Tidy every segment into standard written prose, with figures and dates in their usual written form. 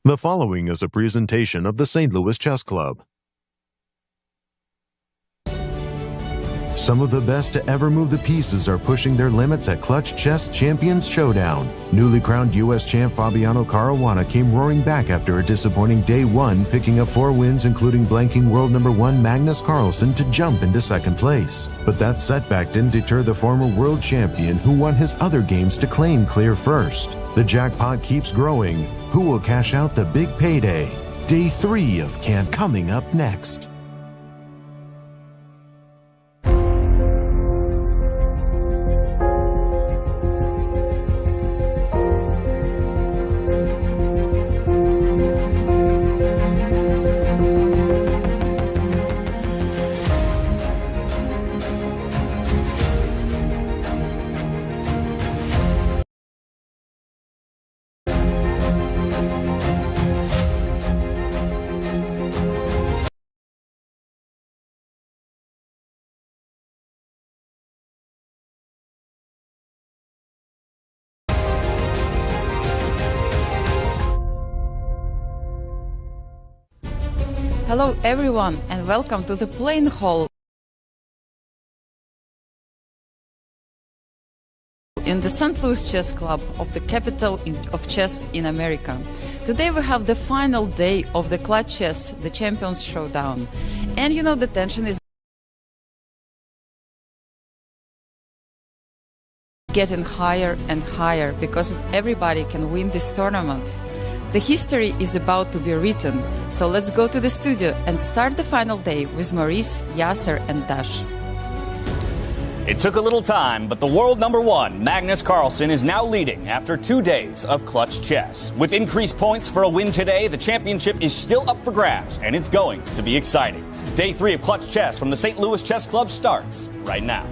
The following is a presentation of the St. Louis Chess Club. Some of the best to ever move the pieces are pushing their limits at Clutch Chess Champions Showdown. Newly crowned U.S. champ Fabiano Caruana came roaring back after a disappointing day one, picking up 4 wins, including blanking world number 1 Magnus Carlsen to jump into second place. But that setback didn't deter the former world champion, who won his other games to claim clear first. The jackpot keeps growing. Who will cash out the big payday? Day 3 of Camp coming up next. Hello everyone and welcome to the playing hall in the St. Louis Chess Club of the capital of chess in America. Today we have the final day of the Clutch Chess, the Champions Showdown. And you know, the tension is getting higher and higher because everybody can win this tournament. The history is about to be written, so let's go to the studio and start the final day with Maurice, Yasser and Dash. It took a little time, but the world number 1, Magnus Carlsen, is now leading after 2 days of clutch chess. With increased points for a win today, the championship is still up for grabs, and it's going to be exciting. Day 3 of clutch chess from the St. Louis Chess Club starts right now.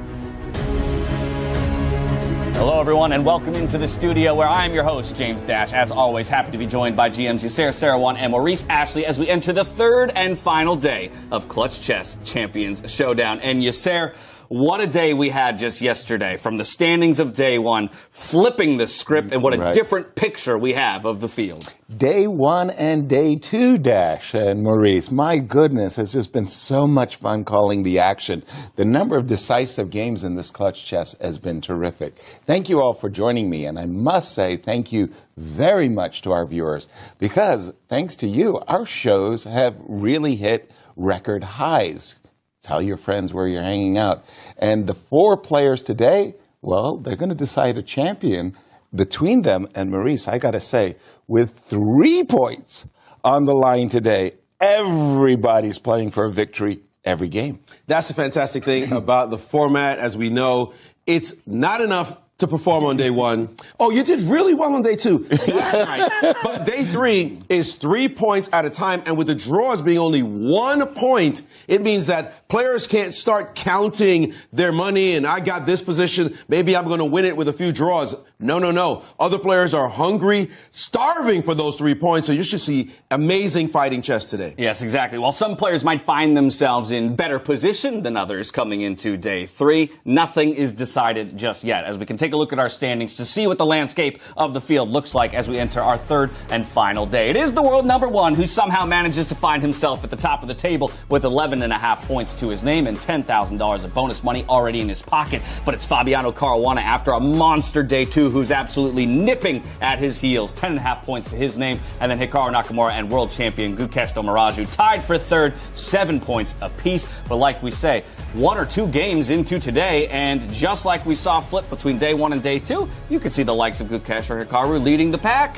Hello, everyone, and welcome into the studio where I am your host, James Dash. As always, happy to be joined by GMs Yasser, Sarawan, and Maurice Ashley as we enter the 3rd and final day of Clutch Chess Champions Showdown. And Yasser, what a day we had just yesterday. From the standings of day 1, flipping the script, and what a different picture we have of the field. Day 1 and day 2, Dash and Maurice. My goodness, it's just been so much fun calling the action. The number of decisive games in this clutch chess has been terrific. Thank you all for joining me, and I must say thank you very much to our viewers, because thanks to you, our shows have really hit record highs. Tell your friends where you're hanging out. And the 4 players today, well, they're going to decide a champion between them. And Maurice, I got to say, with 3 points on the line today, everybody's playing for a victory every game. That's the fantastic thing about the format. As we know, it's not enough to perform on day 1. Oh, you did really well on day 2. That's nice. But day 3 is 3 points at a time. And with the draws being only 1 point, it means that players can't start counting their money and I got this position, maybe I'm going to win it with a few draws. No. Other players are hungry, starving for those 3 points. So you should see amazing fighting chess today. Yes, exactly. While some players might find themselves in better position than others coming into day 3, nothing is decided just yet, as we can take a look at our standings to see what the landscape of the field looks like as we enter our 3rd and final day. It is the world number 1 who somehow manages to find himself at the top of the table with 11.5 points to his name and $10,000 of bonus money already in his pocket. But it's Fabiano Caruana after a monster day 2 who's absolutely nipping at his heels. 10.5 points to his name. And then Hikaru Nakamura and world champion Gukesh Domaraju tied for 3rd, 7 points apiece. But like we say, 1 or 2 games into today, and just like we saw flip between day 1 and day 2, you could see the likes of Gukesh or Hikaru leading the pack.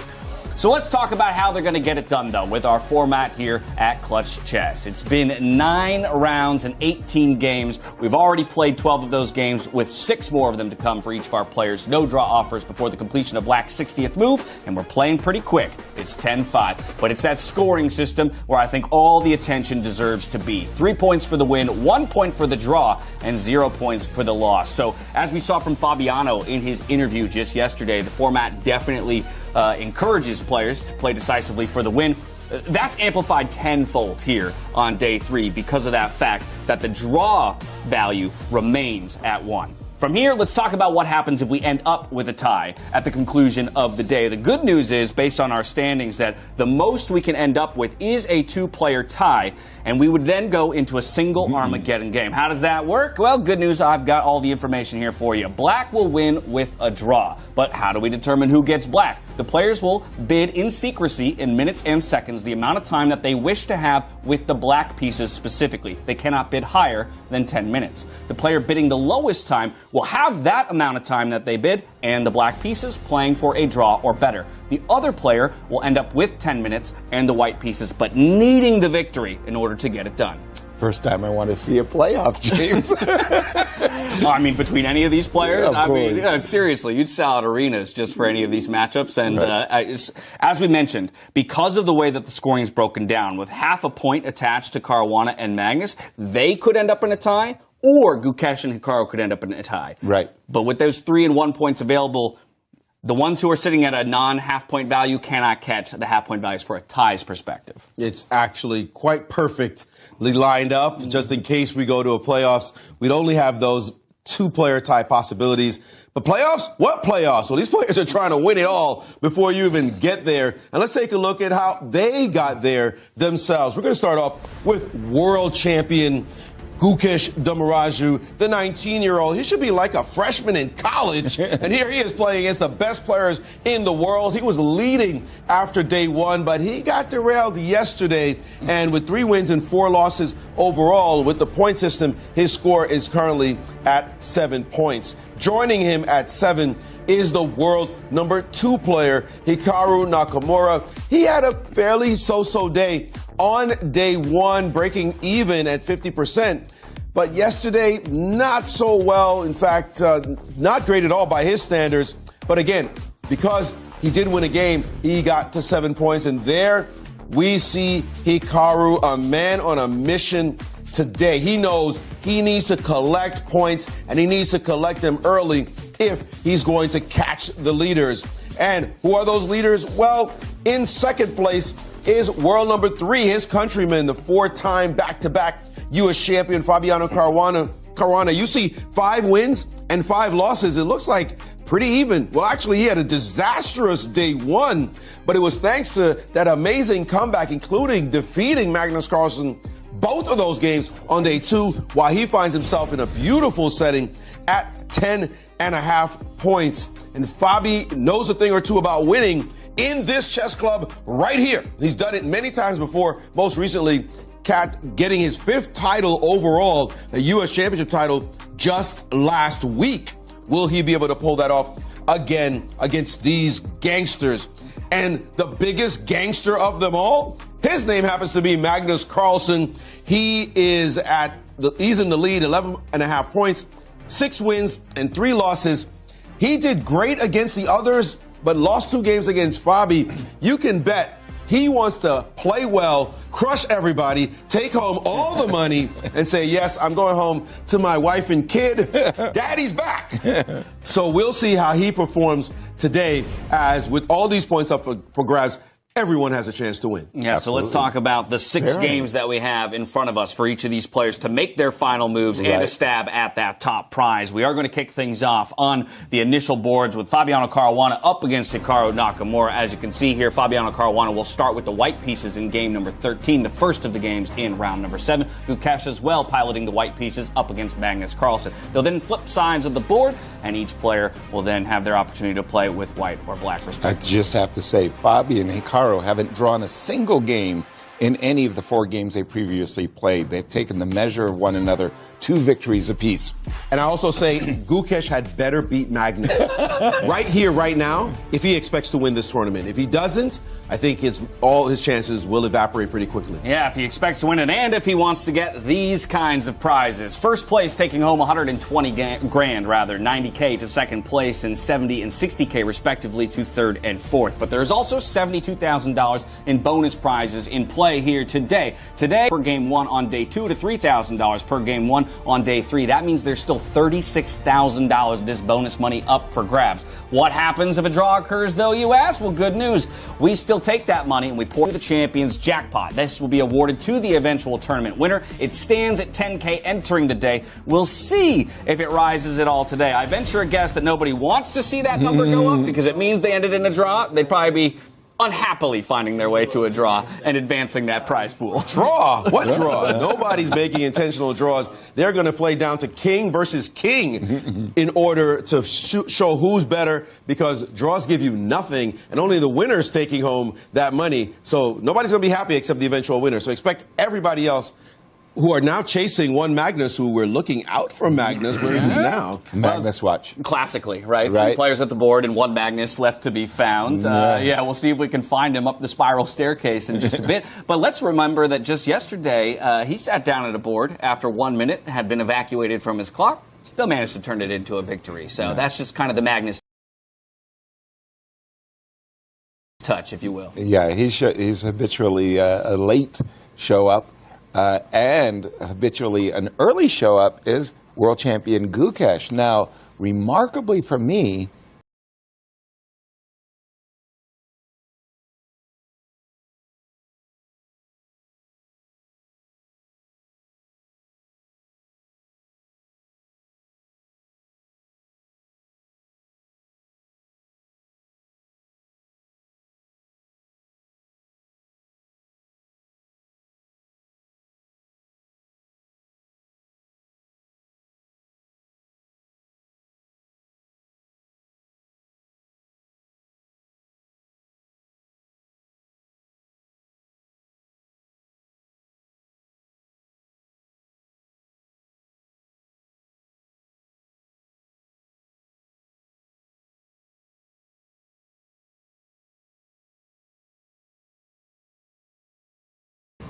So let's talk about how they're going to get it done, though, with our format here at Clutch Chess. It's been 9 rounds and 18 games. We've already played 12 of those games, with 6 more of them to come for each of our players. No draw offers before the completion of Black's 60th move, and we're playing pretty quick. It's 10-5. But it's that scoring system where I think all the attention deserves to be. 3 points for the win, 1 point for the draw, and 0 points for the loss. So as we saw from Fabiano in his interview just yesterday, the format definitely encourages players to play decisively for the win. That's amplified tenfold here on day 3 because of that fact that the draw value remains at 1. From here, let's talk about what happens if we end up with a tie at the conclusion of the day. The good news is, based on our standings, that the most we can end up with is a 2-player tie, and we would then go into a single Armageddon game. How does that work? Well, good news, I've got all the information here for you. Black will win with a draw. But how do we determine who gets black? The players will bid in secrecy in minutes and seconds the amount of time that they wish to have with the black pieces specifically. They cannot bid higher than 10 minutes. The player bidding the lowest time will have that amount of time that they bid and the black pieces playing for a draw or better. The other player will end up with 10 minutes and the white pieces, but needing the victory in order to get it done. First time I want to see a playoff, James. I mean, between any of these players, Yeah, I mean, seriously, you'd sell out arenas just for any of these matchups. And as we mentioned, because of the way that the scoring is broken down, with half a point attached to Caruana and Magnus, they could end up in a tie, or Gukesh and Hikaru could end up in a tie. Right. But with those 3 and 1 points available, the ones who are sitting at a non-half point value cannot catch the half point values for a tie's perspective. It's actually quite perfectly lined up. Just in case we go to a playoffs, we'd only have those 2-player tie possibilities. But playoffs? What playoffs? Well, these players are trying to win it all before you even get there. And let's take a look at how they got there themselves. We're going to start off with world champion Gukesh Damaraju, the 19-year-old. He should be like a freshman in college. And here he is playing against the best players in the world. He was leading after day 1, but he got derailed yesterday. And with 3 wins and 4 losses overall, with the point system, his score is currently at 7 points. Joining him at 7 is the world's number 2 player, Hikaru Nakamura. He had a fairly so-so day on day 1, breaking even at 50%. But yesterday, not so well. In fact, not great at all by his standards. But again, because he did win a game, he got to 7 points. And there we see Hikaru, a man on a mission today. He knows he needs to collect points, and he needs to collect them early if he's going to catch the leaders. And who are those leaders? Well, in second place is world number 3, his countryman, the 4-time back-to-back U.S. champion, Fabiano Caruana. You see 5 wins and 5 losses. It looks like pretty even. Well, actually, he had a disastrous day 1, but it was thanks to that amazing comeback, including defeating Magnus Carlsen both of those games on day 2, while he finds himself in a beautiful setting at 10.5 points. And Fabi knows a thing or two about winning in this chess club right here. He's done it many times before, most recently getting his 5th title overall, a U.S. championship title, just last week. Will he be able to pull that off again against these gangsters? And the biggest gangster of them all, his name happens to be Magnus Carlsen. He is he's in the lead, 11.5 points, 6 wins and 3 losses. He did great against the others, but lost 2 games against Fabi. You can bet he wants to play well, crush everybody, take home all the money, and say, yes, I'm going home to my wife and kid. Daddy's back. So we'll see how he performs today, as with all these points up for grabs, everyone has a chance to win. Yeah, so let's talk about the 6 games that we have in front of us for each of these players to make their final moves and a stab at that top prize. We are going to kick things off on the initial boards with Fabiano Caruana up against Hikaru Nakamura. As you can see here, Fabiano Caruana will start with the white pieces in game number 13, the first of the games in round number 7. Gukesh as well piloting the white pieces up against Magnus Carlsen. They'll then flip sides of the board, and each player will then have their opportunity to play with white or black respectively. I just have to say, Fabi and Hikaru haven't drawn a single game in any of the 4 games they previously played. They've taken the measure of one another, 2 victories apiece. And I also say Gukesh had better beat Magnus right here, right now, if he expects to win this tournament. If he doesn't, I think all his chances will evaporate pretty quickly. Yeah, if he expects to win it and if he wants to get these kinds of prizes. First place taking home 120 grand, 90K to second place, and 70 and 60K respectively to third and fourth. But there's also $72,000 in bonus prizes in play play here today. Today, for game one on day two to $3,000 per game one on day three. That means there's still $36,000 of this bonus money up for grabs. What happens if a draw occurs, though, you ask? Well, good news. We still take that money and we pour the champions jackpot. This will be awarded to the eventual tournament winner. It stands at $10K entering the day. We'll see if it rises at all today. I venture a guess that nobody wants to see that number go up because it means they ended in a draw. They'd probably be unhappily finding their way to a draw and advancing that prize pool. Draw? What draw? Nobody's making intentional draws. They're going to play down to king versus king in order to show who's better, because draws give you nothing and only the winner's taking home that money. So nobody's going to be happy except the eventual winner. So expect everybody else who are now chasing one Magnus, who we're looking out for Magnus. Where is he now? Magnus watch. Classically, right? Right. 3 players at the board and 1 Magnus left to be found. Yeah, we'll see if we can find him up the spiral staircase in just a bit. But let's remember that just yesterday, he sat down at a board after 1 minute, had been evacuated from his clock, still managed to turn it into a victory. So that's just kind of the Magnus touch, if you will. Yeah, he's habitually a late show up. And habitually an early show up is world champion Gukesh. Now, remarkably for me,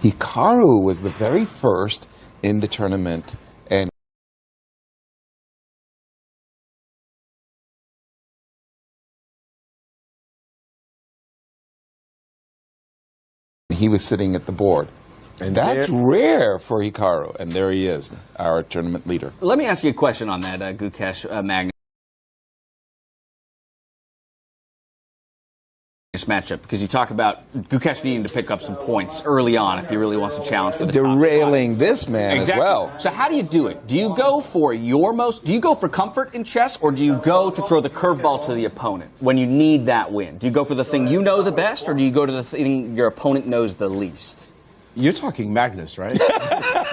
Hikaru was the very first in the tournament, and he was sitting at the board. And that's rare for Hikaru, and there he is, our tournament leader. Let me ask you a question on that, Gukesh, Magnus matchup, because you talk about Gukesh needing to pick up some points early on if he really wants to challenge for the derailing this man exactly. as well. So how do you do it? Do you go for do you go for comfort in chess, or do you go to throw the curveball to the opponent when you need that win? Do you go for the thing you know the best, or do you go to the thing your opponent knows the least? You're talking Magnus, right?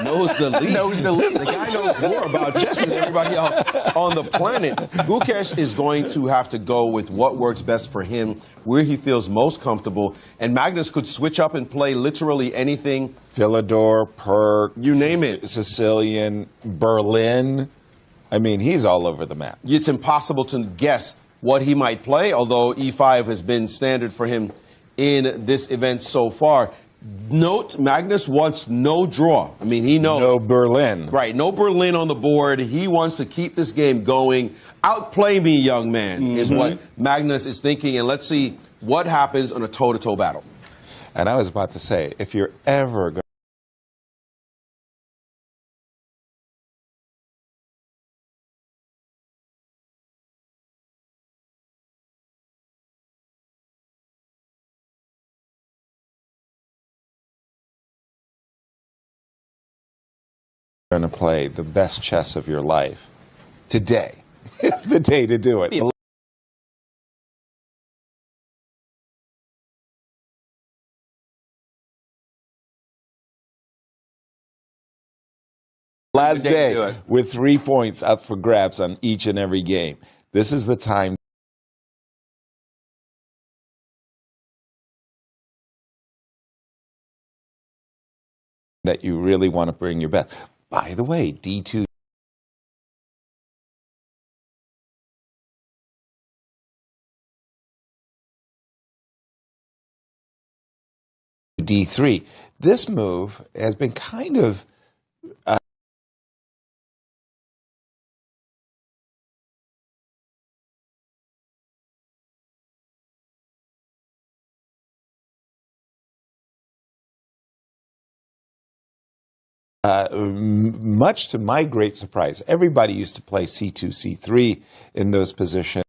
Knows the least. Knows the least. The guy knows more about chess than everybody else on the planet. Gukesh is going to have to go with what works best for him, where he feels most comfortable. And Magnus could switch up and play literally anything. Philidor, Perk, you name it. Sicilian, Berlin. I mean, he's all over the map. It's impossible to guess what he might play, although E5 has been standard for him in this event so far. Note, Magnus wants no draw. I mean, he knows. No Berlin. Right, no Berlin on the board. He wants to keep this game going. Outplay me, young man, is what Magnus is thinking. And let's see what happens on a toe-to-toe battle. And I was about to say, if you're ever going to play the best chess of your life, today is the day to do it. Last day with 3 points up for grabs on each and every game. This is the time that you really want to bring your best. By the way, D2. D3. This move has been kind of much to my great surprise, everybody used to play C2, C3 in those positions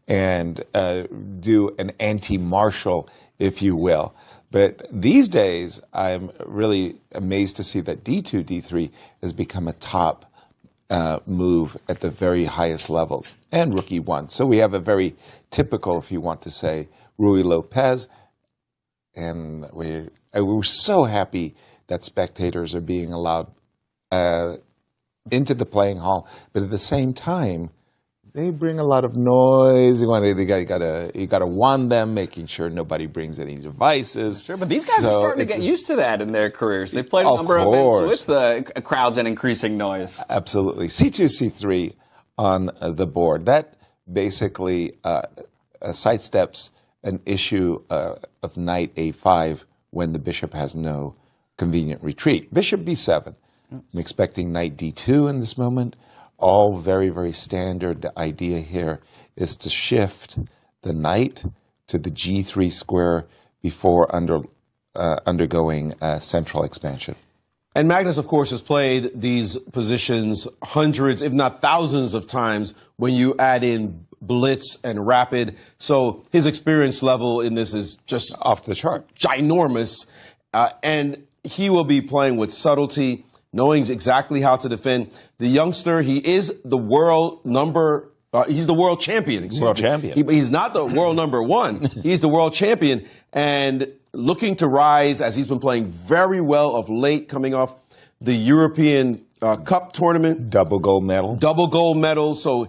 and do an anti-martial, if you will. But these days, I'm really amazed to see that D2, D3 has become a top move at the very highest levels, and Rook E1. So we have a very typical, if you want to say, Ruy Lopez. And we're so happy that spectators are being allowed into the playing hall. But at the same time, they bring a lot of noise. You got to warn them, making sure nobody brings any devices. Sure, but these guys are starting to get used to that in their careers. They've played a number of events with crowds and increasing noise. Absolutely. C2, C3 on the board. That basically sidesteps an issue of knight A5 when the bishop has no convenient retreat. Bishop B7. I'm expecting knight D2 in this moment. All very, very standard. The idea here is to shift the knight to the G3 square before undergoing central expansion. And Magnus, of course, has played these positions hundreds, if not thousands of times when you add in blitz and rapid. So his experience level in this is just off the chart, ginormous. And he will be playing with subtlety, knowing exactly how to defend. The youngster, he is the world he's the world champion. World champion. He's not the world number one. He's the world champion and looking to rise as he's been playing very well of late, coming off the European Cup tournament. Double gold medal. So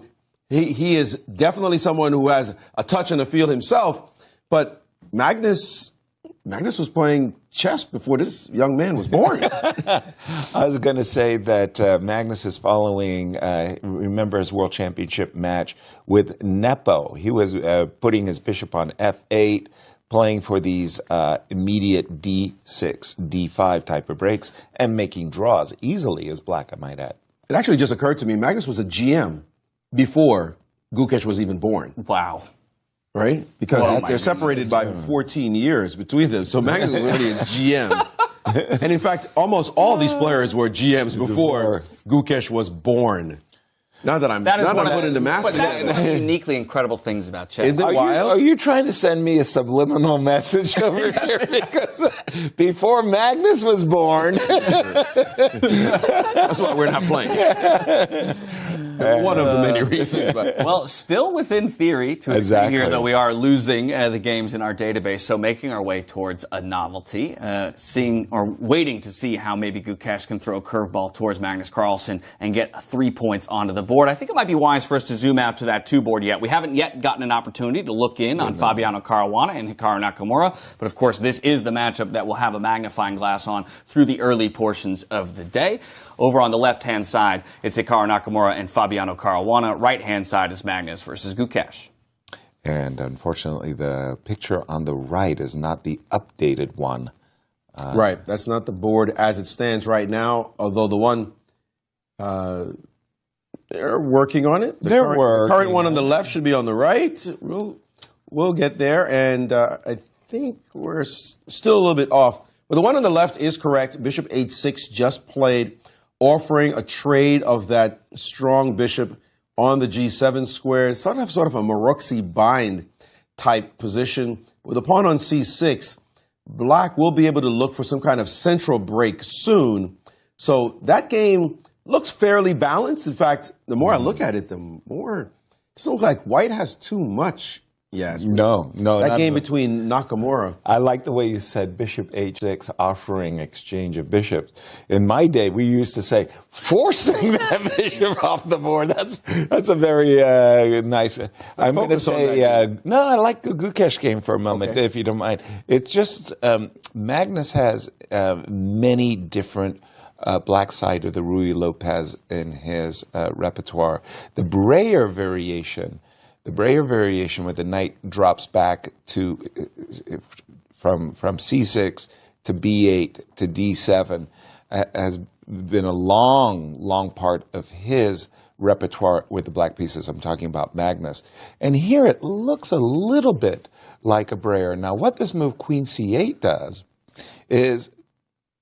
he is definitely someone who has a touch on the field himself. But Magnus was playing chess before this young man was born. I was going to say that Magnus is following, remember his world championship match with Nepo. He was putting his bishop on F8, playing for these immediate D6, D5 type of breaks, and making draws easily as black, I might add. It actually just occurred to me, Magnus was a GM before Gukesh was even born. Wow. Right? Because they're separated by 14 years between them. So Magnus was already a GM. And in fact, almost all these players were GMs before Gukesh was born. Not that I'm putting the math. But that's one of the uniquely incredible things about chess. Isn't it wild? Are you trying to send me a subliminal message over here? Because before Magnus was born. That's why we're not playing. One of the many reasons. But. Well, still within theory to a degree here, though we are losing the games in our database. So making our way towards a novelty, waiting to see how maybe Gukesh can throw a curveball towards Magnus Carlsen and get 3 points onto the board. I think it might be wise for us to zoom out to that 2 board yet. We haven't yet gotten an opportunity to look in on Fabiano Caruana and Hikaru Nakamura. But of course, this is the matchup that will have a magnifying glass on through the early portions of the day. Over on the left-hand side, it's Hikaru Nakamura and Fabiano Caruana. Right-hand side is Magnus versus Gukesh. And unfortunately, the picture on the right is not the updated one. Right. That's not the board as it stands right now, although the one they're working on it. The current one on the left should be on the right. We'll get there, and I think we're still a little bit off. But the one on the left is correct. Bishop H6 just played, offering a trade of that strong bishop on the G7 square. Sort of a Maroczy bind type position. With the pawn on C6, black will be able to look for some kind of central break soon. So that game looks fairly balanced. In fact, the more I look at it, the more it doesn't look like white has too much. Yes. No. That game between Nakamura. I like the way you said Bishop H6 offering exchange of bishops. In my day, we used to say forcing that bishop off the board. That's a very nice. I'm going to say no. I like the Gukesh game for a moment, if you don't mind. It's just Magnus has many different. Black side of the Ruy Lopez in his repertoire. The Breyer variation where the knight drops back to from C6 to B8 to D7 has been a long part of his repertoire with the black pieces. I'm talking about Magnus. And here it looks a little bit like a brayer. Now, what this move Queen C8 does is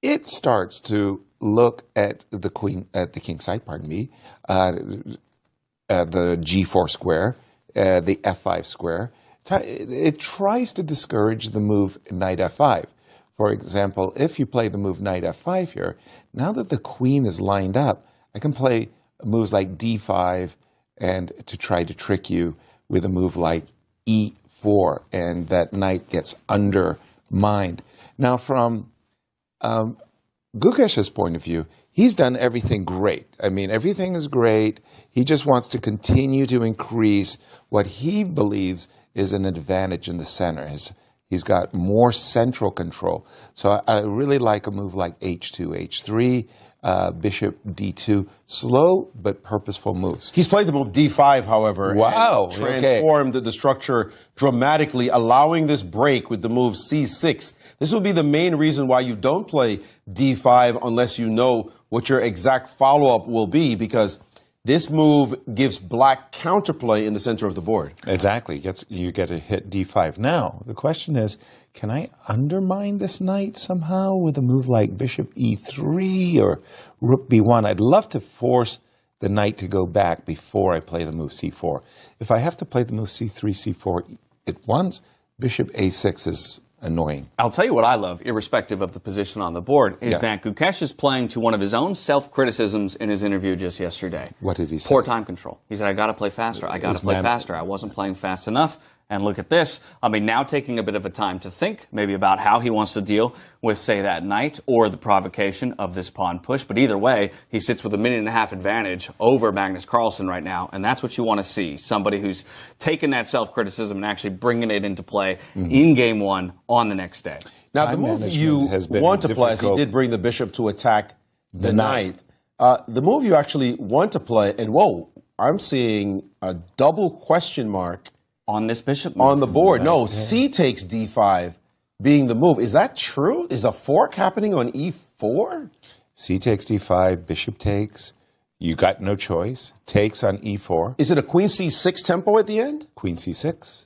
it starts to look at the king side, the G4 square, the F5 square. It tries to discourage the move knight F5. For example, if you play the move knight F5 here, now that the queen is lined up, I can play moves like D5 and to try to trick you with a move like E4, and that knight gets undermined. Now, from Gukesh's point of view, he's done everything great. I mean, everything is great. He just wants to continue to increase what he believes is an advantage in the center. He's got more central control. So I really like a move like H2, H3, Bishop D2. Slow but purposeful moves. He's played the move D5, however, wow, and transformed the structure dramatically, allowing this break with the move C6. This will be the main reason why you don't play D5 unless you know what your exact follow-up will be, because this move gives black counterplay in the center of the board. Exactly. You get to hit D5. Now, the question is, can I undermine this knight somehow with a move like Bishop E3 or Rook B1? I'd love to force the knight to go back before I play the move C4. If I have to play the move C3, C4 at once, Bishop A6 is annoying. I'll tell you what I love, irrespective of the position on the board, is that Gukesh is playing to one of his own self-criticisms in his interview just yesterday. What did he say? Poor time control. He said, I got to play faster. I got to play faster. I wasn't playing fast enough. And look at this. I mean, now taking a bit of a time to think, maybe about how he wants to deal with, say, that knight or the provocation of this pawn push. But either way, he sits with a minute-and-a-half advantage over Magnus Carlsen right now. And that's what you want to see. Somebody who's taken that self-criticism and actually bringing it into play in game one on the next day. Now, the move you want to play, as he did bring the bishop to attack the knight. The move you actually want to play, and whoa, I'm seeing a double question mark on this bishop move. On the board. No, C takes D5 being the move. Is that true? Is a fork happening on E4? C takes D5, bishop takes. You got no choice. Takes on E4. Is it a queen C6 tempo at the end? Queen C6.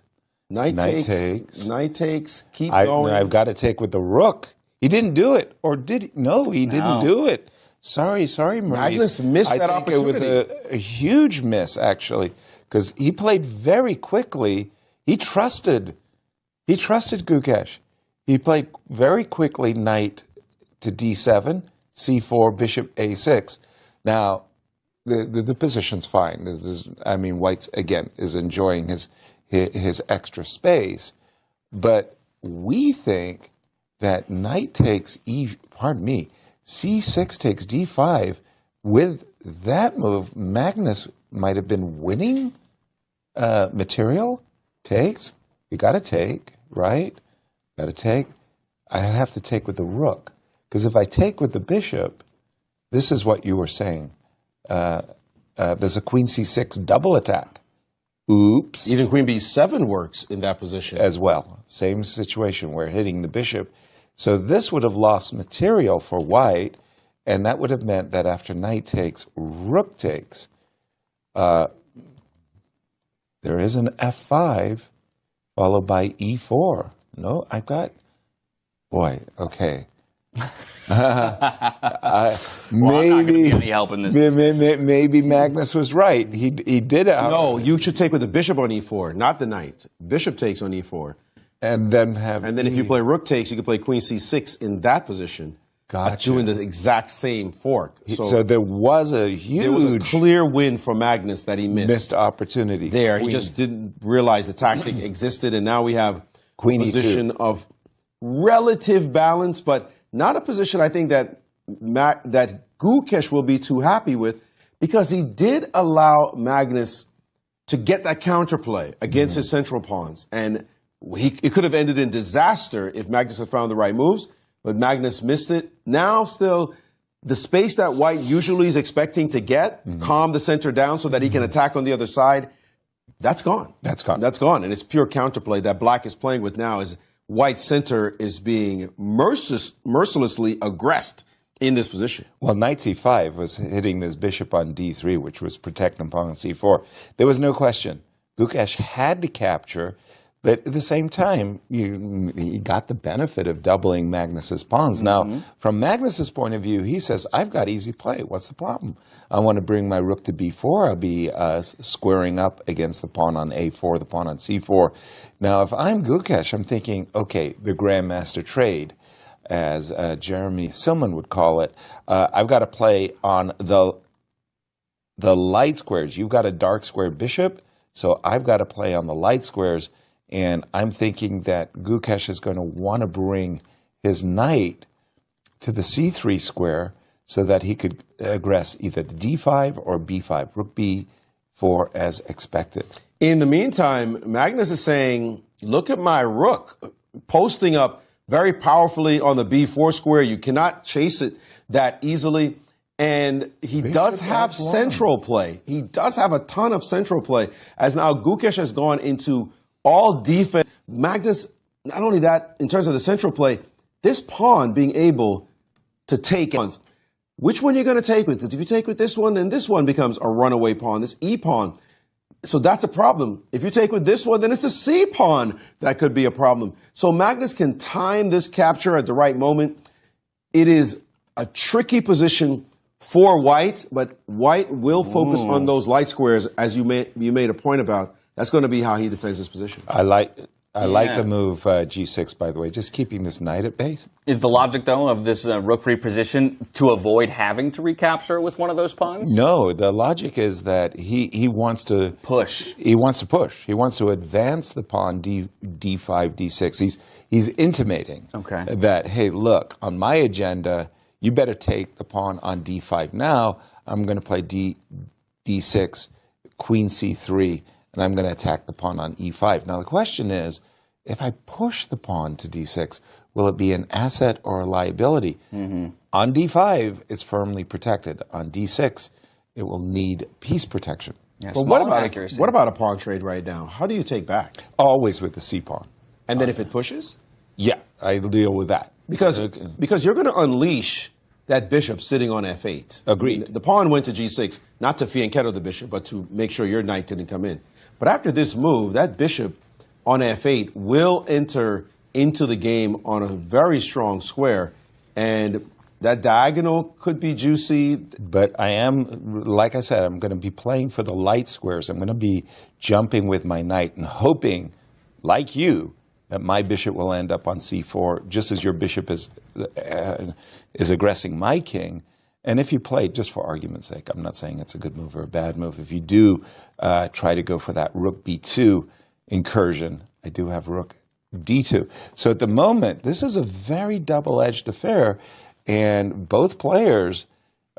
Knight takes. Knight takes. Keep going. I've got to take with the rook. He didn't do it. Or did he? No, he didn't do it. Sorry, Maurice. Magnus missed that opportunity. It was a huge miss, actually, because he played very quickly. He trusted Gukesh. He played very quickly knight to D7, C4, bishop A6. Now, the position's fine. White's, again, is enjoying his extra space. But we think that knight takes C6 takes D5. With that move, Magnus might have been winning material. Takes. You got to take, right? Got to take. I have to take with the rook. Because if I take with the bishop, this is what you were saying. There's a queen C6 double attack. Oops. Even queen B7 works in that position. As well. Same situation. We're hitting the bishop. So this would have lost material for white, and that would have meant that after knight takes, rook takes, there is an F5 followed by E4. No, I've got... Boy, okay. Maybe Magnus was right. He did it. No, you should take with the bishop on E4, not the knight. Bishop takes on E4. And then if you play rook takes, you can play queen C6 in that position. Gotcha. Doing the exact same fork. So there was a clear win for Magnus that he missed. Missed opportunity. There, he just didn't realize the tactic existed, and now we have queen position of relative balance, but not a position I think that Gukesh will be too happy with, because he did allow Magnus to get that counterplay against his central pawns, and it could have ended in disaster if Magnus had found the right moves. But Magnus missed it. Now, still, the space that white usually is expecting to get, calm the center down so that he can attack on the other side, that's gone. That's gone. That's gone. And it's pure counterplay that black is playing with now, is white's center is being mercilessly aggressed in this position. Well, knight c5 was hitting this bishop on d3, which was protecting pawn on c4. There was no question. Gukesh had to capture, but at the same time, he got the benefit of doubling Magnus's pawns. Now, from Magnus's point of view, he says, I've got easy play. What's the problem? I want to bring my rook to b4. I'll be squaring up against the pawn on a4, the pawn on c4. Now, if I'm Gukesh, I'm thinking, okay, the grandmaster trade, as Jeremy Silman would call it. I've got to play on the light squares. You've got a dark square bishop, so I've got to play on the light squares. And I'm thinking that Gukesh is going to want to bring his knight to the c3 square so that he could aggress either the d5 or b5, rook b4 as expected. In the meantime, Magnus is saying, look at my rook posting up very powerfully on the b4 square. You cannot chase it that easily. And he does have central play. He does have a ton of central play, as now Gukesh has gone into all defense. Magnus, not only that, in terms of the central play, this pawn being able to take pawns. Which one you're going to take with? Because if you take with this one, then this one becomes a runaway pawn, this E pawn. So that's a problem. If you take with this one, then it's the C pawn that could be a problem. So Magnus can time this capture at the right moment. It is a tricky position for White, but White will focus on those light squares, as you made a point about. That's going to be how he defends his position. I like the move g6, by the way, just keeping this knight at base. Is the logic, though, of this rook reposition to avoid having to recapture with one of those pawns? No, the logic is that he wants to push. He wants to push. He wants to advance the pawn d5, d6. He's intimating that, hey, look, on my agenda, you better take the pawn on d5 now. I'm going to play d6, queen c3, and I'm going to attack the pawn on e5. Now, the question is, if I push the pawn to d6, will it be an asset or a liability? On d5, it's firmly protected. On d6, it will need piece protection. Yeah, well, what about a pawn trade right now? How do you take back? Always with the c pawn. And then if it pushes? Yeah, I deal with that. Because you're going to unleash that bishop sitting on f8. Agreed. The pawn went to g6, not to fianchetto the bishop, but to make sure your knight couldn't come in. But after this move, that bishop on f8 will enter into the game on a very strong square, and that diagonal could be juicy. But I am, like I said, I'm going to be playing for the light squares. I'm going to be jumping with my knight and hoping, like you, that my bishop will end up on c4, just as your bishop is aggressing my king. And if you play, just for argument's sake, I'm not saying it's a good move or a bad move. If you do try to go for that rook b2 incursion, I do have rook d2. So at the moment, this is a very double-edged affair, and both players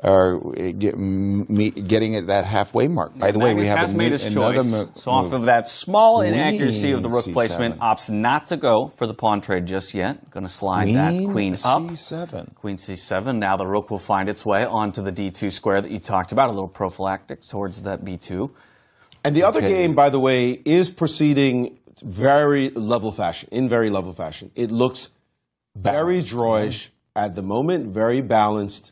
are getting at that halfway mark. By the way, we have made his choice. So off of that small inaccuracy of the rook placement, opts not to go for the pawn trade just yet. Going to slide that queen up. c7. Queen c7. Now the rook will find its way onto the d2 square that you talked about, a little prophylactic towards that b2. And the other game, by the way, is proceeding very level fashion, in very level fashion. It looks very drawish at the moment, very balanced.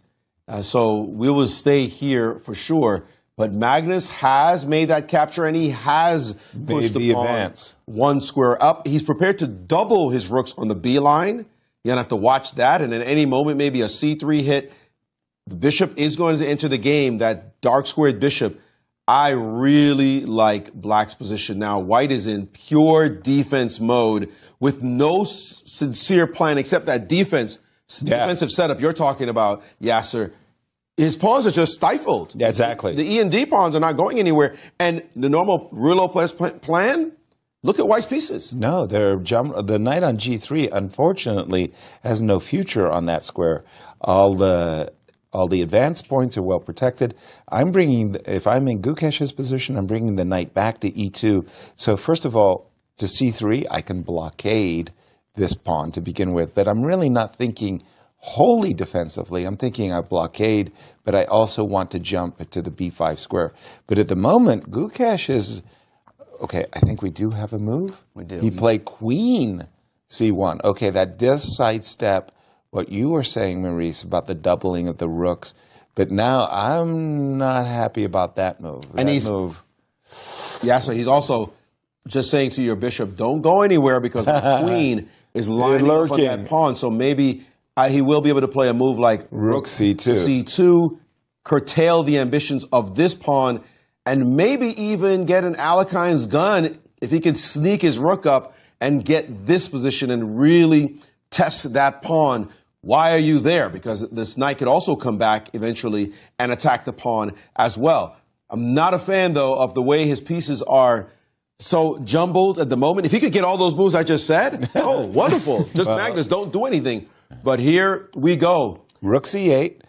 So we will stay here for sure. But Magnus has made that capture, and he has pushed the pawn advance one square up. He's prepared to double his rooks on the B line. You're going to have to watch that. And at any moment, maybe a C3 hit. The bishop is going to enter the game, that dark squared bishop. I really like Black's position now. White is in pure defense mode with no sincere plan except that defensive setup you're talking about, Yasser. His pawns are just stifled. Yeah, exactly. The E and D pawns are not going anywhere. And the normal Rouleau plan, look at White's pieces. No, the knight on g3, unfortunately, has no future on that square. All the advance points are well protected. If I'm in Gukesh's position, I'm bringing the knight back to e2. So first of all, to c3, I can blockade this pawn to begin with. But I'm really not thinking wholly defensively. I'm thinking I blockade, but I also want to jump to the b5 square. But at the moment, Gukesh is, okay, I think we do have a move. We do. He played queen c1. Okay, that does sidestep what you were saying, Maurice, about the doubling of the rooks. But now I'm not happy about that move. Yeah, so he's also just saying to your bishop, don't go anywhere because my queen is lining up on that pawn. So maybe he will be able to play a move like rook c2. C2, curtail the ambitions of this pawn, and maybe even get an Alekhine's gun if he can sneak his rook up and get this position and really test that pawn. Why are you there? Because this knight could also come back eventually and attack the pawn as well. I'm not a fan, though, of the way his pieces are so jumbled at the moment. If he could get all those moves I just said, oh, wonderful. Just Magnus, don't do anything. But here we go. Rook c8,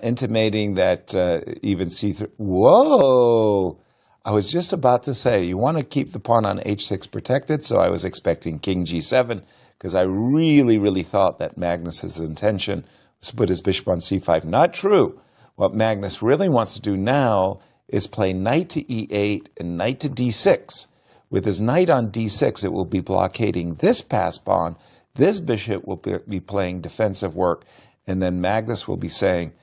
intimating that even c3. Whoa! I was just about to say, you want to keep the pawn on h6 protected, so I was expecting king g7, because I really, really thought that Magnus's intention was to put his bishop on c5. Not true. What Magnus really wants to do now is play knight to e8 and knight to d6. With his knight on d6, it will be blockading this pass pawn. This bishop will be playing defensive work, and then Magnus will be saying,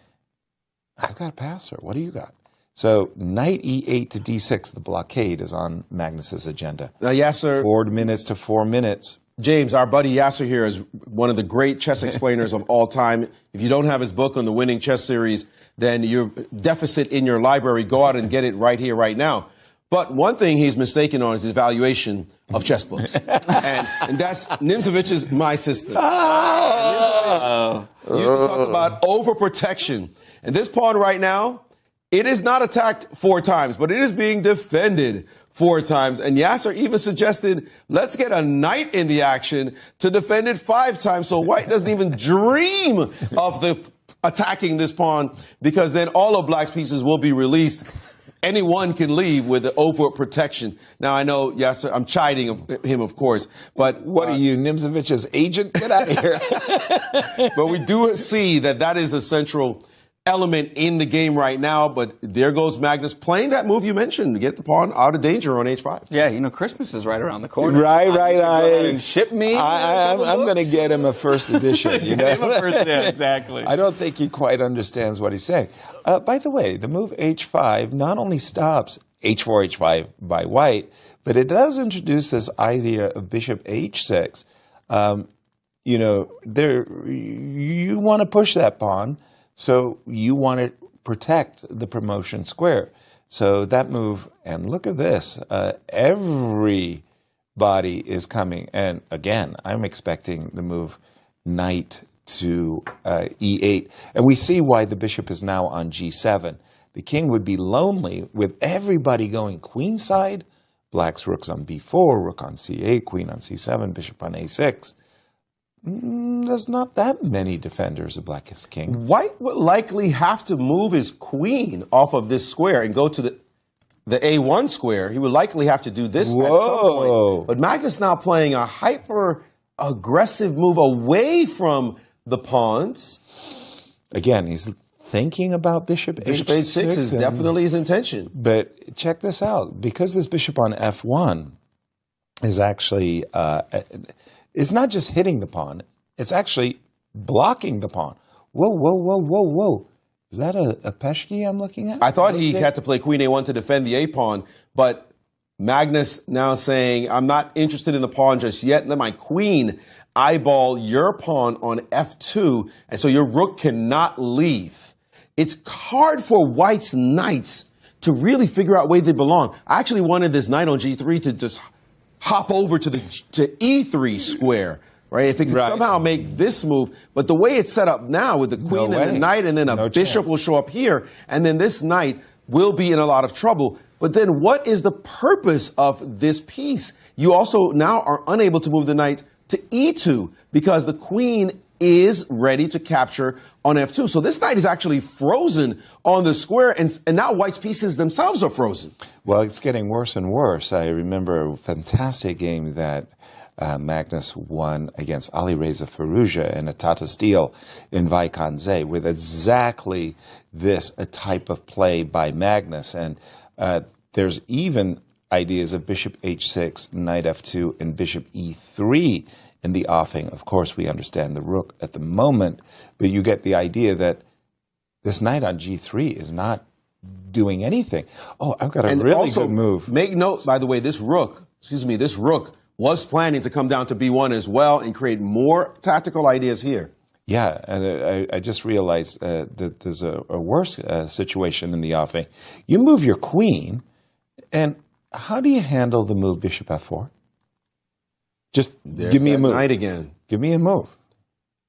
I've got a passer. What do you got? So knight e8 to d6, the blockade is on Magnus's agenda. Now, Yasser, 4 minutes to 4 minutes. James, our buddy Yasser here is one of the great chess explainers of all time. If you don't have his book on the Winning Chess Series, then you're deficit in your library. Go out and get it right here, right now. But one thing he's mistaken on is his evaluation of chess books. and that's Nimzovich's My System. Nimzovich used to talk about overprotection. And this pawn right now, it is not attacked 4 times, but it is being defended 4 times. And Yasser even suggested, let's get a knight in the action to defend it 5 times so White doesn't even dream of attacking this pawn, because then all of Black's pieces will be released. Anyone can leave with the overprotection. Now, I know, Yasser, I'm chiding him, of course, but... What are you, Nimzovich's agent? Get out of here. But we do see that is a central element in the game right now, but there goes Magnus playing that move you mentioned to get the pawn out of danger on h5. Yeah, Christmas is right around the corner. Right. And ship me. I'm going to get him a first edition. Exactly. I don't think he quite understands what he's saying. By the way, the move h5 not only stops h4, h5 by White, but it does introduce this idea of bishop h6. You want to push that pawn. So you want to protect the promotion square. So that move, and look at this, everybody is coming. And again, I'm expecting the move knight to e8. And we see why the bishop is now on g7. The king would be lonely with everybody going queenside. Black's rook's on b4, rook on c8, queen on c7, bishop on a6. There's not that many defenders of Black's king. White would likely have to move his queen off of this square and go to the A1 square. He would likely have to do this at some point. But Magnus now playing a hyper-aggressive move away from the pawns. Again, he's thinking about bishop h6. Bishop h6 is definitely his intention. But check this out. Because this bishop on f1 is actually... it's not just hitting the pawn, it's actually blocking the pawn. Whoa. Is that a Peshki I'm looking at? I thought he had to play queen a1 to defend the a-pawn, but Magnus now saying, I'm not interested in the pawn just yet. Let my queen eyeball your pawn on f2, and so your rook cannot leave. It's hard for White's knights to really figure out where they belong. I actually wanted this knight on g3 to just hop over to e3 square, right? If it could somehow make this move. But the way it's set up now with the queen and the knight, and then a bishop will show up here, and then this knight will be in a lot of trouble. But then what is the purpose of this piece? You also now are unable to move the knight to e2 because the queen is ready to capture on f2. So this knight is actually frozen on the square, and now White's pieces themselves are frozen. Well, it's getting worse and worse. I remember a fantastic game that Magnus won against Ali Reza Firouzja in a Tata Steel in Vaikanze with exactly this a type of play by Magnus. And there's even ideas of bishop h6, knight f2, and bishop e3 in the offing. Of course, we understand the rook at the moment, but you get the idea that this knight on g3 is not doing anything. Oh, I've got a really also, good move. Make note, by the way, this rook was planning to come down to b1 as well and create more tactical ideas here. Yeah, and I just realized that there's a worse situation in the offing. You move your queen, and how do you handle the move bishop f4? Just give me a move. Knight again. Give me a move.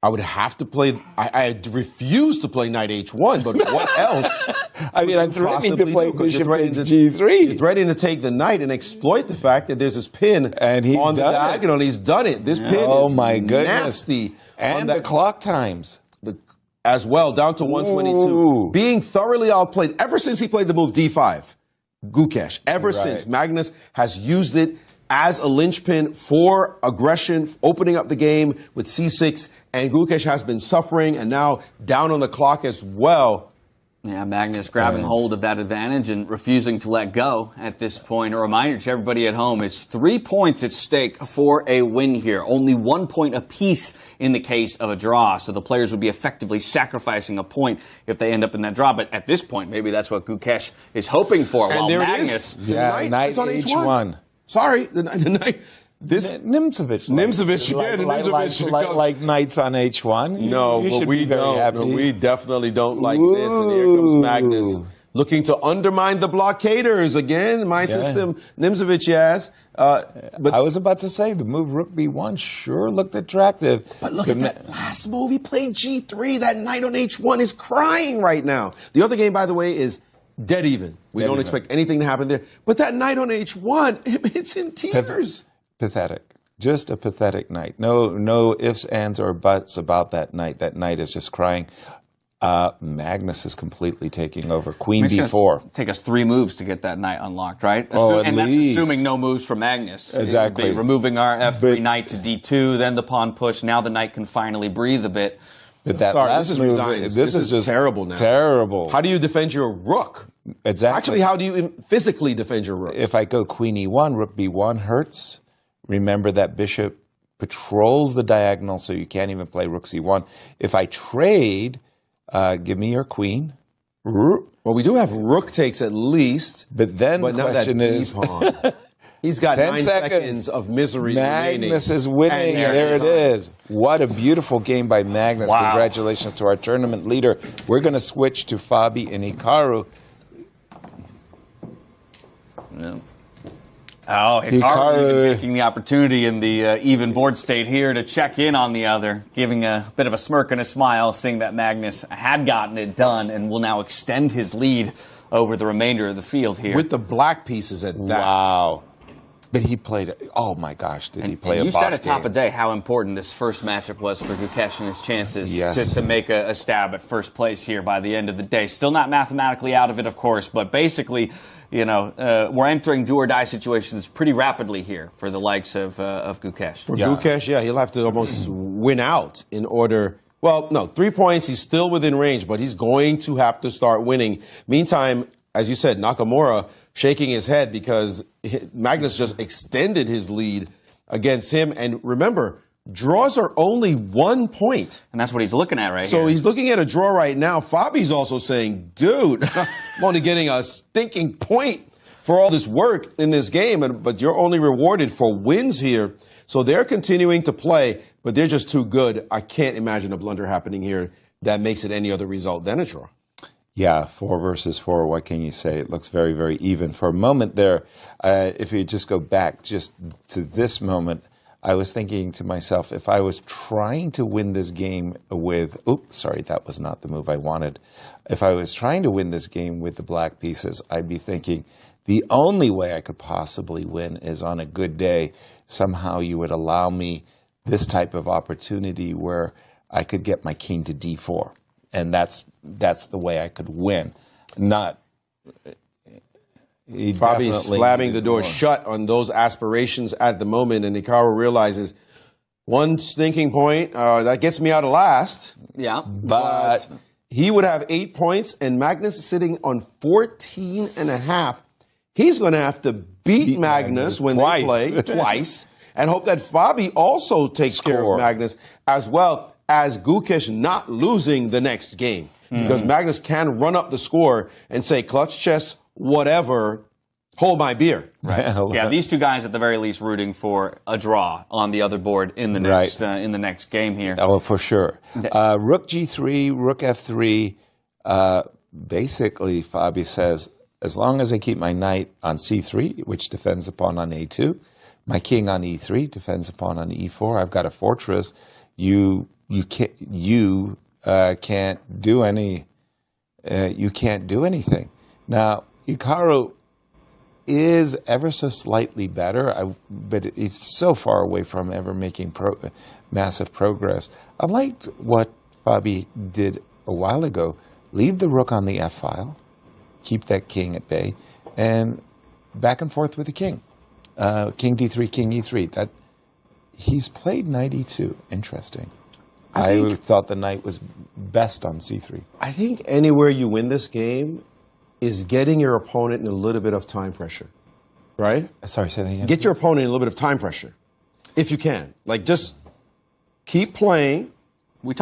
I would have to play. I refuse to play knight h1, but what else? I mean, I'm threatening to play bishop g3. You're threatening to take the knight and exploit the fact that there's this pin on the diagonal. He's done it. This pin is nasty. And the clock times. As well, down to 122. Ooh. Being thoroughly outplayed ever since he played the move d5. Gukesh. Ever since. Magnus has used it as a linchpin for aggression, opening up the game with c6, and Gukesh has been suffering and now down on the clock as well. Yeah, Magnus grabbing hold of that advantage and refusing to let go at this point. A reminder to everybody at home, it's 3 points at stake for a win here. Only 1 point apiece in the case of a draw. So the players would be effectively sacrificing a point if they end up in that draw. But at this point, maybe that's what Gukesh is hoping for. And while there Magnus, it is. The knight on h1. Sorry, the knight. This Nimzovich. Like knights on h1. No, but we don't. No, we definitely don't like this. And here comes Magnus looking to undermine the blockaders again. My system, Nimzovich has. But I was about to say the move rook b1 sure looked attractive. But look at that last move. He played g3. That knight on h1 is crying right now. The other game, by the way, is dead even. We don't expect anything to happen there. But that knight on h1, it's in tears. Pathetic. Just a pathetic knight. No ifs, ands, or buts about that knight. That knight is just crying. Magnus is completely taking over. Queen b4. Take us 3 moves to get that knight unlocked, right? And that's assuming no moves from Magnus. Exactly. Removing our f3 knight to d2, then the pawn push. Now the knight can finally breathe a bit. But that last move, this is just terrible now. Terrible. How do you defend your rook? Exactly. Actually, how do you physically defend your rook? If I go queen e1, rook b1 hurts. Remember that bishop patrols the diagonal, so you can't even play rook c1. If I trade, give me your queen. Well, we do have rook takes at least. But then the question is... He's got 9 seconds of misery remaining. Magnus is winning. There it is. What a beautiful game by Magnus. Wow. Congratulations to our tournament leader. We're going to switch to Fabi and Hikaru. Yeah. Oh, Hikaru taking the opportunity in the even board state here to check in on the other, giving a bit of a smirk and a smile, seeing that Magnus had gotten it done and will now extend his lead over the remainder of the field here. With the black pieces at that. Wow. But he played, oh my gosh, did he play a boss game. You said at top of day how important this first matchup was for Gukesh and his chances to make a stab at first place here by the end of the day. Still not mathematically out of it, of course, but basically, we're entering do-or-die situations pretty rapidly here for the likes of Gukesh. For Gukesh, he'll have to almost win out in order... Well, no, 3 points, he's still within range, but he's going to have to start winning. Meantime, as you said, Nakamura shaking his head because Magnus just extended his lead against him. And remember, draws are only 1 point. And that's what he's looking at right here. So he's looking at a draw right now. Fabi's also saying, dude, I'm only getting a stinking point for all this work in this game, but you're only rewarded for wins here. So they're continuing to play, but they're just too good. I can't imagine a blunder happening here that makes it any other result than a draw. Yeah, 4 versus 4, what can you say? It looks very, very even. For a moment there, if you just go back just to this moment, I was thinking to myself, if I was trying to win this game with, oops, sorry, that was not the move I wanted. If I was trying to win this game with the black pieces, I'd be thinking, the only way I could possibly win is on a good day. Somehow you would allow me this type of opportunity where I could get my king to d4. And that's the way I could win. Fabi's slamming the door shut on those aspirations at the moment, and Hikaru realizes one stinking point, that gets me out of last. Yeah. But he would have 8 points, and Magnus is sitting on 14.5. he's going to have to beat Magnus when twice. they play twice and hope that Fabi also takes care of Magnus, as well as Gukesh not losing the next game. Because Magnus can run up the score and say, clutch chess, whatever, hold my beer. Right. Yeah, these two guys at the very least rooting for a draw on the other board in the next game here. Oh, for sure. Rook G3, Rook F3. Basically, Fabi says, as long as I keep my knight on C3, which defends the pawn on A2, my king on E3 defends the pawn on E4. I've got a fortress. You can't do anything. Now, Hikaru is ever so slightly better, but it's so far away from ever making massive progress. I liked what Fabi did a while ago. Leave the rook on the F file, keep that king at bay, and back and forth with the king. King D3, King E3. He's played knight E2. Interesting. I thought the knight was best on C3. I think anywhere you win this game is getting your opponent in a little bit of time pressure, right? Sorry, say that again. Get your opponent in a little bit of time pressure, if you can. Like, just keep playing.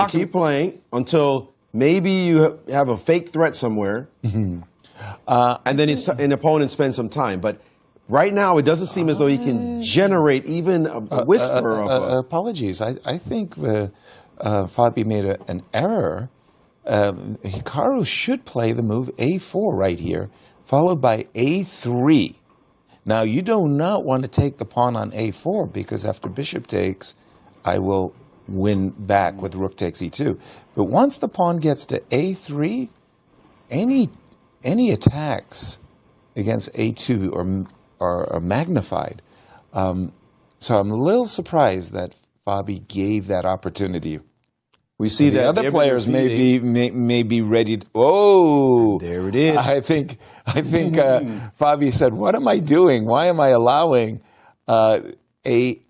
Keep playing until maybe you have a fake threat somewhere, and then an opponent spends some time. But right now, it doesn't seem as though he can generate even a whisper of apologies. I think Fabi made an error. Hikaru should play the move A4 right here, followed by A3. Now, you do not want to take the pawn on A4, because after bishop takes, I will win back with rook takes E2. But once the pawn gets to A3, any attacks against A2 are magnified. So I'm a little surprised that Fabi gave that opportunity. We see the that other players may be ready to. Oh, there it is. I think Fabi said, "What am I doing? Why am I allowing A5,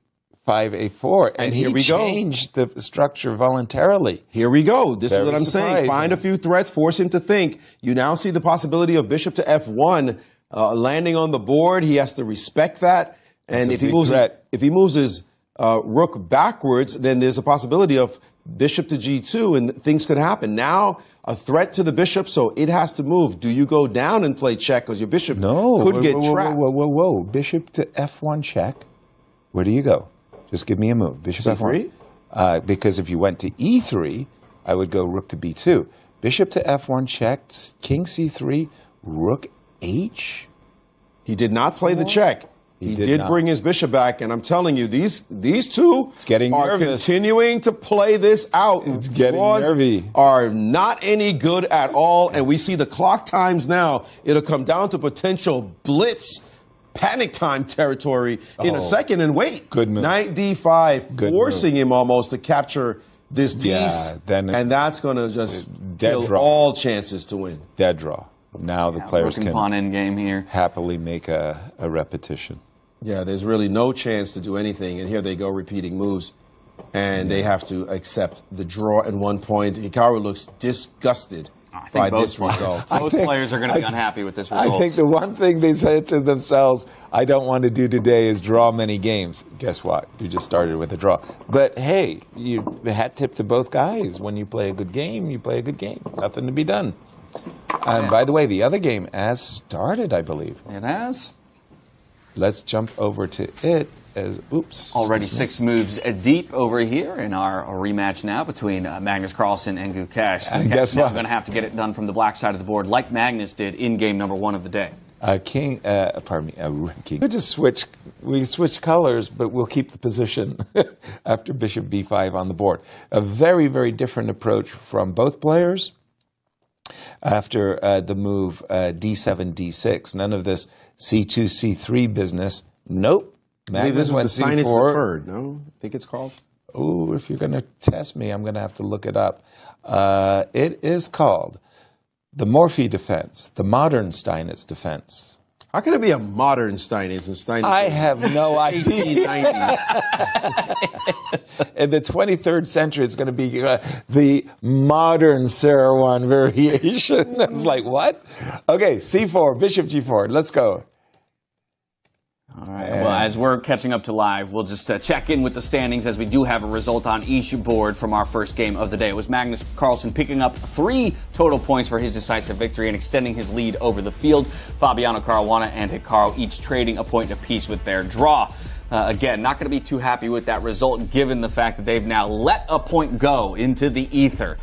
A4?" And here he we go. changed the structure voluntarily. Here we go. This is what I'm saying. surprising. Find a few threats, force him to think. You now see the possibility of bishop to F1 landing on the board. He has to respect that. And if he moves his rook backwards, then there's a possibility of bishop to G2, and things could happen. Now, a threat to the bishop, so it has to move. Do you go down and play check, because your bishop could get trapped? Whoa. Bishop to F1 check. Where do you go? Just give me a move. Bishop C3? F1. Because if you went to E3, I would go rook to B2. Bishop to F1 check, king C3, rook H. He did not play the check. He did bring his bishop back, and I'm telling you, these two are continuing to play this out. It's getting nervy. Are not any good at all, and we see the clock times now. It'll come down to potential blitz, panic time territory in a second. And wait, good move. Knight D5, forcing him almost to capture this piece, and that's going to just kill all chances to win. Dead draw. Now the players can pawn end game here. Happily make a repetition. Yeah, there's really no chance to do anything, and here they go repeating moves, and they have to accept the draw at one point. Hikaru looks disgusted by this result. Both players are going to be unhappy with this result. I think the one thing they said to themselves, I don't want to do today is draw many games. Guess what? You just started with a draw. But hey, hat tip to both guys. When you play a good game, you play a good game. Nothing to be done. And by the way, the other game has started, I believe. It has. Let's jump over to it. Already 6 moves deep over here in our rematch now between Magnus Carlsen and Gukesh. And guess what? We're going to have to get it done from the black side of the board, like Magnus did in game number 1 of the day. King. We just switch colors, but we'll keep the position after bishop b5 on the board. A very, very different approach from both players. After the move d7, d6, none of this c2, c3 business. Nope. Magnus went C4. This is the sinus deferred, no? I think it's called. Oh, if you're going to test me, I'm going to have to look it up. It is called the Morphy defense, the modern Steinitz defense. How can it be a modern Steinitz? I have no idea. 1890s. In the 23rd century, it's going to be the modern Sarawan variation. I was like, what? Okay, c4, bishop g4. Let's go. All right. Well, as we're catching up to live, we'll just check in with the standings as we do have a result on each board from our first game of the day. It was Magnus Carlsen picking up 3 total points for his decisive victory and extending his lead over the field. Fabiano Caruana and Hikaru each trading a point apiece with their draw. Again, not going to be too happy with that result given the fact that they've now let a point go into the ether.